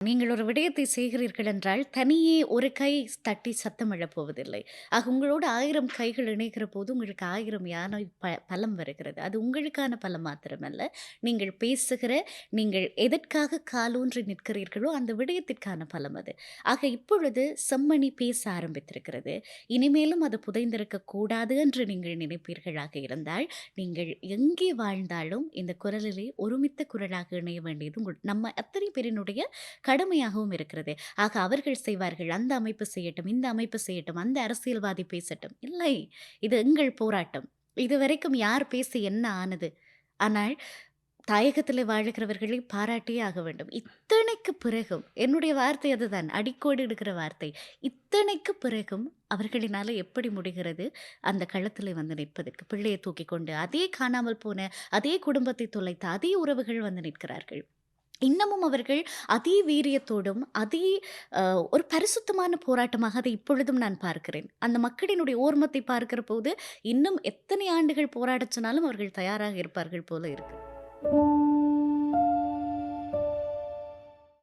நீங்கள் ஒரு விடயத்தை செய்கிறீர்கள் என்றால், தனியே ஒரு கை தட்டி சத்தம் எழப்போவதில்லை. ஆக உங்களோடு 1000 கைகள் இணைகிற போது, உங்களுக்கு 1000 யானை பலம் வருகிறது. அது உங்களுக்கான பலம் மாத்திரமல்ல, நீங்கள் பேசுகிற, நீங்கள் எதற்காக காலூன்றி நிற்கிறீர்களோ, அந்த விடயத்திற்கான பலம் அது. ஆக இப்பொழுது செம்மணி பேச ஆரம்பித்திருக்கிறது. இனிமேலும் அது புதைந்திருக்கக் கூடாது என்று நீங்கள் நினைப்பீர்களாக இருந்தால், நீங்கள் எங்கே வாழ்ந்தாலும் இந்த குரலிலே ஒருமித்த குரலாக இணைய வேண்டியது நம்ம அத்தனை பேரினுடைய கடமையாகவும் இருக்கிறது. ஆக அவர்கள் செய்வார்கள். அந்த அமைப்பு செய்யட்டும், இந்த அமைப்பு செய்யட்டும், அந்த அரசியல்வாதி பேசட்டும். இல்லை. இது எங்கள் போராட்டம். இதுவரைக்கும் யார் பேசி என்ன ஆனது? ஆனால் தாயகத்திலே வாழுகிறவர்களை பாராட்டியே ஆக வேண்டும். இத்தனைக்கு பிறகும் என்னுடைய வார்த்தை அதுதான். அடிக்கோடு இடுகிற வார்த்தை. இத்தனைக்கு பிறகும் அவர்களினால எப்படி முடிகிறது அந்த களத்திலே வந்து நிற்பதற்கு? பிள்ளையை தூக்கிக் கொண்டு, அதே காணாமல் போன அதே குடும்பத்தை தொலைத்த அதே உறவுகள் வந்து நிற்கிறார்கள். இன்னமும் அவர்கள் அதே வீரியத்தோடும், அதே அ ஒரு பரிசுத்தமான போராட்டமாக அதை இப்பொழுதும் நான் பார்க்கிறேன். அந்த மக்களினுடைய ஓர்மத்தை பார்க்கிறபோது, இன்னும் எத்தனை ஆண்டுகள் போராடச் சொன்னாலும் அவர்கள் தயாராக இருப்பார்கள் போல இருக்கு.